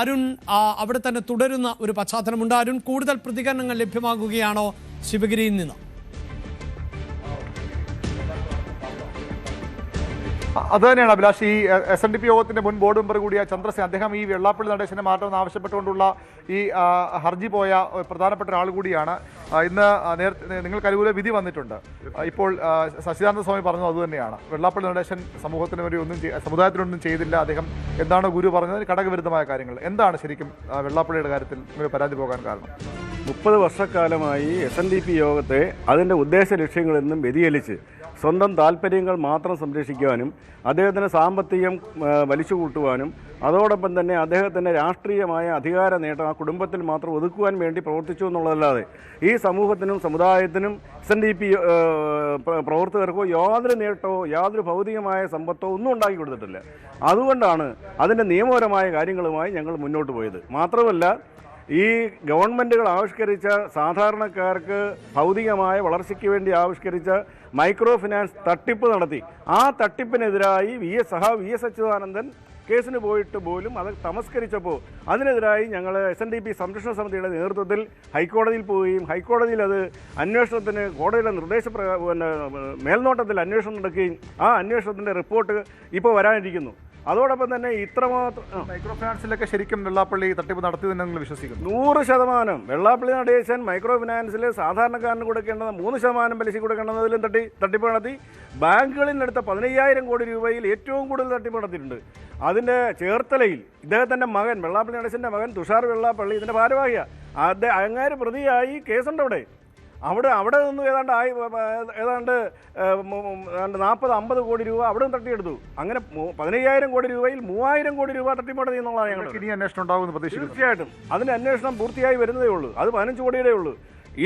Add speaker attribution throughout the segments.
Speaker 1: അരുൺ അവിടെ തന്നെ തുടരുന്ന ഒരു പശ്ചാത്തലമുണ്ട്. അരുൺ, കൂടുതൽ പ്രതികരണങ്ങൾ ലഭ്യമാകുകയാണോ ശിവഗിരിയിൽ നിന്ന്?
Speaker 2: അത് തന്നെയാണ് അഭിലാഷ്. ഈ SNDP യോഗത്തിന്റെ മുൻ ബോർഡ് മെമ്പർ കൂടിയ ചന്ദ്രസേൻ, അദ്ദേഹം ഈ വെള്ളാപ്പള്ളി നടേശനെ മാറ്റമെന്ന് ആവശ്യപ്പെട്ടുകൊണ്ടുള്ള ഈ ഹർജി പോയ പ്രധാനപ്പെട്ട ഒരാൾ കൂടിയാണ്. ഇന്ന് നിങ്ങൾക്ക് അനുകൂല വിധി വന്നിട്ടുണ്ട്. ഇപ്പോൾ സച്ചിദാനന്ദ സ്വാമി പറഞ്ഞത് അതുതന്നെയാണ്. വെള്ളാപ്പള്ളി നടേശൻ സമുദായത്തിനൊന്നും ചെയ്തില്ല. അദ്ദേഹം എന്താണ് ഗുരു പറഞ്ഞത്? ഘടകവിരുദ്ധമായ കാര്യങ്ങൾ. എന്താണ് ശരിക്കും വെള്ളാപ്പള്ളിയുടെ കാര്യത്തിൽ നിങ്ങൾ പരാതി പോകാൻ കാരണം?
Speaker 3: 30 വർഷക്കാലമായി SNDP യോഗത്തെ അതിൻ്റെ ഉദ്ദേശ ലക്ഷ്യങ്ങളിൽ നിന്നും വ്യതിചലിച്ച് സ്വന്തം താല്പര്യങ്ങൾ മാത്രം സംരക്ഷിക്കുവാനും അദ്ദേഹത്തിന് സാമ്പത്തികം വലിച്ചു കൂട്ടുവാനും അതോടൊപ്പം തന്നെ അദ്ദേഹത്തിൻ്റെ രാഷ്ട്രീയമായ അധികാര നേട്ടം ആ കുടുംബത്തിൽ മാത്രം ഒതുക്കുവാൻ വേണ്ടി പ്രവർത്തിച്ചു എന്നുള്ളതല്ലാതെ ഈ സമൂഹത്തിനും സമുദായത്തിനും SNDP പ്രവർത്തകർക്കോ യാതൊരു നേട്ടമോ യാതൊരു ഭൗതികമായ സമ്പത്തോ ഒന്നും ഉണ്ടാക്കി കൊടുത്തിട്ടില്ല. അതുകൊണ്ടാണ് അതിൻ്റെ നിയമപരമായ കാര്യങ്ങളുമായി ഞങ്ങൾ മുന്നോട്ട് പോയത്. മാത്രമല്ല, ഈ ഗവൺമെൻറ്റുകൾ ആവിഷ്കരിച്ച സാധാരണക്കാർക്ക് ഭൗതികമായ വളർച്ചയ്ക്ക് വേണ്ടി ആവിഷ്കരിച്ച മൈക്രോ ഫിനാൻസ് തട്ടിപ്പ് നടത്തി ആ തട്ടിപ്പിനെതിരായി വി എസ് അച്യുതാനന്ദൻ കേസിന് പോയിട്ട് പോലും അത് തമസ്കരിച്ചപ്പോൾ അതിനെതിരായി ഞങ്ങൾ SNDP സംരക്ഷണ സമിതിയുടെ നേതൃത്വത്തിൽ ഹൈക്കോടതിയിൽ പോവുകയും ഹൈക്കോടതിയിൽ അത് അന്വേഷണത്തിന് കോടതിയുടെ മേൽനോട്ടത്തിൽ അന്വേഷണം നടക്കുകയും ആ അന്വേഷണത്തിൻ്റെ റിപ്പോർട്ട് ഇപ്പോൾ വരാനിരിക്കുന്നു. അതോടൊപ്പം തന്നെ ഇത്രമാത്രം
Speaker 2: മൈക്രോ ഫിനാൻസിലൊക്കെ ശരിക്കും വെള്ളാപ്പള്ളി തട്ടിപ്പ് നടത്തിയെന്ന് നിങ്ങൾ വിശ്വസിക്കുന്നു?
Speaker 3: 100% വെള്ളാപ്പള്ളി നടേശൻ മൈക്രോ ഫിനാൻസിൽ സാധാരണക്കാരന് കൊടുക്കേണ്ടത് 3% പലിശ കൊടുക്കേണ്ടതിലും തട്ടിപ്പ് നടത്തി. ബാങ്കുകളിൽ നിന്ന് എടുത്ത 15,000 കോടി രൂപയിൽ ഏറ്റവും കൂടുതൽ തട്ടിപ്പ് നടത്തിയിട്ടുണ്ട്. അതിൻ്റെ ചേർത്തലയിൽ ഇദ്ദേഹത്തിൻ്റെ മകൻ, വെള്ളാപ്പള്ളി നടേശൻ്റെ മകൻ തുഷാർ വെള്ളാപ്പള്ളി ഇതിൻ്റെ ഭാരവാഹിയാണ്. അങ്ങേര് പ്രതിയായി കേസുണ്ട് അവിടെ നിന്ന് ഏതാണ്ട് 40-50 കോടി രൂപ അവിടെ നിന്ന് തട്ടിയെടുത്തു. അങ്ങനെ 15,000 കോടി രൂപയിൽ 3,000 കോടി രൂപ തട്ടിപ്പടത്തി എന്നുള്ളതാണ് ഞങ്ങൾ.
Speaker 2: ഇനി അന്വേഷണം ഉണ്ടാകുമെന്ന് പ്രതീക്ഷിക്കുന്നു.
Speaker 3: തീർച്ചയായിട്ടും അതിൻ്റെ അന്വേഷണം പൂർത്തിയായി വരുന്നതേ ഉള്ളൂ. അത് 15 കോടിയുടെ ഉള്ളൂ.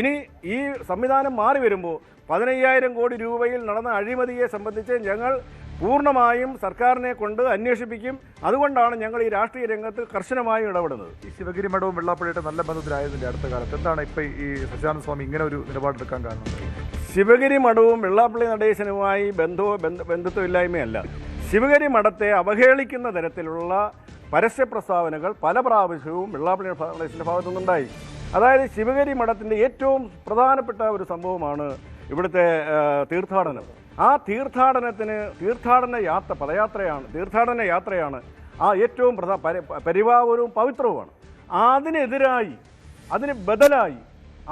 Speaker 3: ഇനി ഈ സംവിധാനം മാറി വരുമ്പോൾ 15,000 കോടി രൂപയിൽ നടന്ന അഴിമതിയെ സംബന്ധിച്ച് ഞങ്ങൾ പൂർണ്ണമായും സർക്കാരിനെ കൊണ്ട് അന്വേഷിപ്പിക്കും. അതുകൊണ്ടാണ് ഞങ്ങൾ ഈ രാഷ്ട്രീയ രംഗത്ത് കർശനമായും ഇടപെടുന്നത്.
Speaker 2: ഈ ശിവഗിരി മഠവും വെള്ളാപ്പള്ളിയുടെ നല്ല ബന്ധത്തിലായതിൻ്റെ അടുത്ത കാലത്ത് എന്താണ് ഇപ്പോൾ ഈ സച്ചിദാനന്ദ സ്വാമി ഇങ്ങനെ ഒരു നിലപാടെടുക്കാൻ കാരണം?
Speaker 3: ശിവഗിരി മഠവും വെള്ളാപ്പള്ളി നടേശനുമായി ബന്ധത്വമില്ലായ്മയല്ല. ശിവഗിരി മഠത്തെ അവഹേളിക്കുന്ന തരത്തിലുള്ള പരസ്യ പ്രസ്താവനകൾ പല പ്രാവശ്യവും വെള്ളാപ്പള്ളി നടേശൻ്റെ ഭാഗത്തുനിന്നുണ്ടായി. അതായത് ശിവഗിരി മഠത്തിൻ്റെ ഏറ്റവും പ്രധാനപ്പെട്ട ഒരു സംഭവമാണ് ഇവിടുത്തെ തീർത്ഥാടനം. ആ തീർത്ഥാടന യാത്രയാണ് ആ ഏറ്റവും പരിപാവനവും പവിത്രവുമാണ്. അതിന് ബദലായി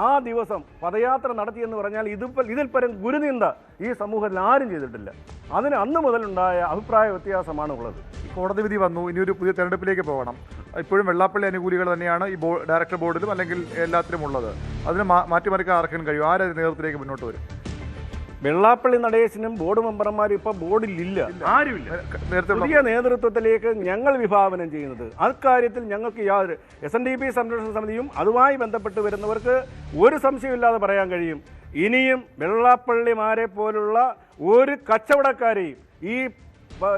Speaker 3: ആ ദിവസം പദയാത്ര നടത്തിയെന്ന് പറഞ്ഞാൽ ഇതിൽ പരം ഗുരുനിന്ദ ഈ സമൂഹത്തിൽ ആരും ചെയ്തിട്ടില്ല. അതിന് അന്ന് മുതലുണ്ടായ അഭിപ്രായ വ്യത്യാസമാണ് ഉള്ളത്.
Speaker 2: കോടതി വിധി വന്നു, ഇനിയൊരു പുതിയ തെരഞ്ഞെടുപ്പിലേക്ക് പോകണം. ഇപ്പോഴും വെള്ളാപ്പള്ളി അനുകൂലികൾ തന്നെയാണ് ഈ ഡയറക്ടർ ബോർഡിലും അല്ലെങ്കിൽ എല്ലാത്തിലും ഉള്ളത്. അതിന് മാറ്റിമറിക്കാൻ ആർക്കും കഴിയും? ആരും നേതൃത്വത്തിലേക്ക് മുന്നോട്ട് വരും?
Speaker 3: വെള്ളാപ്പള്ളി നടേശനും ബോർഡ് മെമ്പർമാരും ഇപ്പോൾ ബോർഡിലില്ല, ആരുമില്ല. പുതിയ നേതൃത്വത്തിലേക്ക് ഞങ്ങൾ വിഭാവനം ചെയ്യുന്നത് അക്കാര്യത്തിൽ ഞങ്ങൾക്ക് യാതൊരു SNDP സംരക്ഷണ സമിതിയും അതുമായി ബന്ധപ്പെട്ട് വരുന്നവർക്ക് ഒരു സംശയമില്ലാതെ പറയാൻ കഴിയും. ഇനിയും വെള്ളാപ്പള്ളിമാരെ പോലുള്ള ഒരു കച്ചവടക്കാരെയും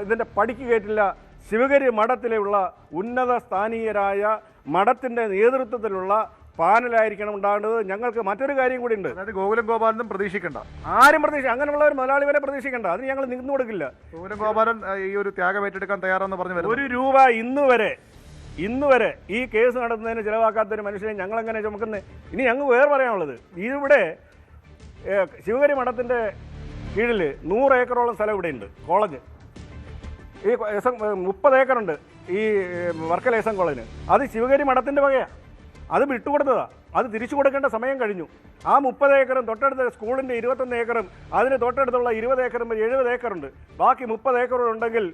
Speaker 3: ഇതിൻ്റെ പടിക്ക് കയറ്റില്ല. ശിവഗിരി മഠത്തിലുള്ള ഉന്നത സ്ഥാനീയരായ മഠത്തിൻ്റെ നേതൃത്വത്തിലുള്ള പാനലായിരിക്കണം ഉണ്ടാകേണ്ടത്. ഞങ്ങൾക്ക് മറ്റൊരു കാര്യം കൂടി ഉണ്ട്.
Speaker 2: അതായത് ഗോകുലം ഗോപാലനും പ്രതീക്ഷിക്കേണ്ട,
Speaker 3: ആരും അങ്ങനെയുള്ള ഒരു മുതലാളി വരെ പ്രതീക്ഷിക്കേണ്ട. അതിന് ഞങ്ങൾ നിന്നു കൊടുക്കില്ല.
Speaker 2: ഗോകുലം ഗോപാലൻ ഈ ഒരു ത്യാഗം ഏറ്റെടുക്കാൻ തയ്യാറാണെന്ന് പറഞ്ഞു.
Speaker 3: 1 രൂപ ഇന്ന് വരെ ഈ കേസ് നടത്തുന്നതിന് ചിലവാക്കാത്തൊരു മനുഷ്യനെ ഞങ്ങളെങ്ങനെ ചുമക്കുന്നത്? ഇനി ഞങ്ങൾ വേറെ പറയാനുള്ളത്, ഇവിടെ ശിവഗിരി മഠത്തിൻ്റെ കീഴിൽ 100 ഏക്കറോളം സ്ഥലം ഇവിടെയുണ്ട്. കോളേജ് ഈ 30 ഏക്കറുണ്ട് ഈ വർക്കല SM കോളേജിന്. അത് ശിവഗിരി മഠത്തിൻ്റെ വകയാണ്. അത് വിട്ടുകൊടുത്തതാണ്. അത് തിരിച്ചു കൊടുക്കേണ്ട സമയം കഴിഞ്ഞു. ആ 30 ഏക്കറും തൊട്ടടുത്ത സ്കൂളിൻ്റെ 21 ഏക്കറും അതിന് തൊട്ടടുത്തുള്ള 20 ഏക്കറും 70 ഏക്കറുണ്ട്. ബാക്കി 30 ഏക്കറുണ്ടെങ്കിൽ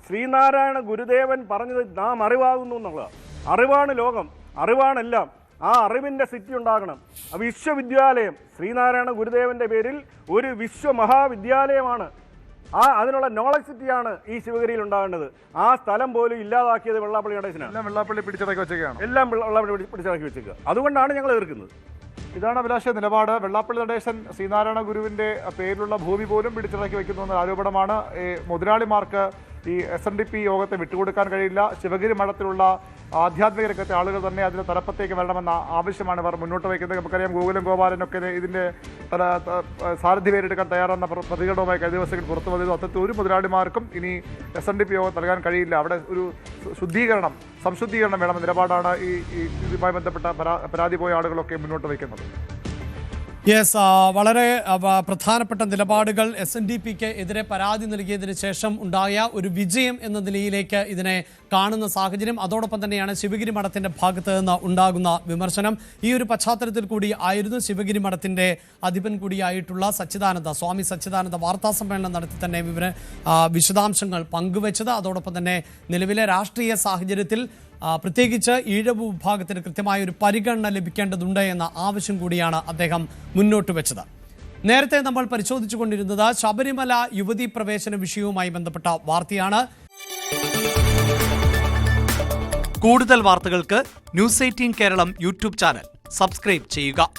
Speaker 3: ശ്രീനാരായണ ഗുരുദേവൻ പറഞ്ഞത് നാം അറിവാകുന്നു എന്നുള്ളതാണ്. അറിവാണ് ലോകം, അറിവാണെല്ലാം. ആ അറിവിൻ്റെ സിറ്റി ഉണ്ടാകണം. വിശ്വവിദ്യാലയം ശ്രീനാരായണ ഗുരുദേവൻ്റെ പേരിൽ ഒരു വിശ്വമഹാവിദ്യാലയമാണ്. അതിനുള്ള നോളജ് സിറ്റിയാണ് ഈ ശിവഗിരിയിൽ ഉണ്ടാകേണ്ടത്. ആ സ്ഥലം പോലും ഇല്ലാതാക്കിയത് വെള്ളാപ്പള്ളി നടേശനാണ്.
Speaker 2: വെള്ളാപ്പള്ളി പിടിച്ചടക്കി വെച്ചേക്കാണ്.
Speaker 3: എല്ലാം വെള്ളാപ്പള്ളി പിടിച്ചടക്കി വെച്ചേക്കുക. അതുകൊണ്ടാണ് ഞങ്ങൾ എതിർക്കുന്നത്.
Speaker 2: ഇതാണ് അഭിലാഷ നിലപാട്. വെള്ളാപ്പള്ളി നടേശൻ ശ്രീനാരായണ ഗുരുവിൻ്റെ പേരിലുള്ള ഭൂമി പോലും പിടിച്ചടക്കി വയ്ക്കുന്നു എന്ന ആരോപണമാണ്. മുതലാളിമാർക്ക് ഈ SNDP യോഗത്തെ വിട്ടുകൊടുക്കാൻ കഴിയില്ല. ശിവഗിരി മഠത്തിലുള്ള ആധ്യാത്മിക രംഗത്തെ ആളുകൾ തന്നെ അതിൻ്റെ തലപ്പത്തേക്ക് വരണമെന്ന ആവശ്യമാണ് ഇവർ മുന്നോട്ട് വയ്ക്കുന്നത്. നമുക്കറിയാം ഗോകുലം ഗോപാലനൊക്കെ ഇതിൻ്റെ സാരഥ്യം ഏറ്റെടുക്കാൻ തയ്യാറെന്ന പ്രതികരണവുമായി കഴിഞ്ഞ ദിവസങ്ങൾ പുറത്തു വന്നിരുന്നു. അത്തരത്തിൽ ഒരു മുതലാളിമാർക്കും ഇനി SNDP യോഗം നൽകാൻ കഴിയില്ല. അവിടെ ഒരു സംശുദ്ധീകരണം വേണമെന്ന നിലപാടാണ് ഇതുമായി ബന്ധപ്പെട്ട പരാതി പോയ ആളുകളൊക്കെ മുന്നോട്ട് വയ്ക്കുന്നത്.
Speaker 1: യെസ്, വളരെ പ്രധാനപ്പെട്ട നിലപാടുകൾ. SNDPക്ക് എതിരെ പരാതി നൽകിയതിന് ശേഷം ഉണ്ടായ ഒരു വിജയം എന്ന നിലയിലേക്ക് ഇതിനെ കാണുന്ന സാഹചര്യം. അതോടൊപ്പം തന്നെയാണ് ശിവഗിരി മഠത്തിന്റെ ഭാഗത്ത് നിന്ന് ഉണ്ടാകുന്ന വിമർശനം. ഈ ഒരു പശ്ചാത്തലത്തിൽ കൂടി ആയിരുന്നു ശിവഗിരി മഠത്തിന്റെ അധിപൻ കൂടിയായിട്ടുള്ള സ്വാമി സച്ചിദാനന്ദ വാർത്താ സമ്മേളനം നടത്തി തന്നെ വിശദാംശങ്ങൾ പങ്കുവച്ചത്. അതോടൊപ്പം തന്നെ നിലവിലെ രാഷ്ട്രീയ സാഹചര്യത്തിൽ പ്രത്യേകിച്ച് ഈഴവ വിഭാഗത്തിന് കൃത്യമായ ഒരു പരിഗണന ലഭിക്കേണ്ടതുണ്ട് എന്ന ആവശ്യം കൂടിയാണ് അദ്ദേഹം മുന്നോട്ട് വെച്ചത്. നേരത്തെ നമ്മൾ പരിശോധിച്ചുകൊണ്ടിരുന്നത് ശബരിമല യുവതീ പ്രവേശന വിഷയവുമായി ബന്ധപ്പെട്ട വാർത്തയാണ്. കൂടുതൽ വാർത്തകൾക്ക് News 18 Keralam YouTube channel subscribe ചെയ്യുക.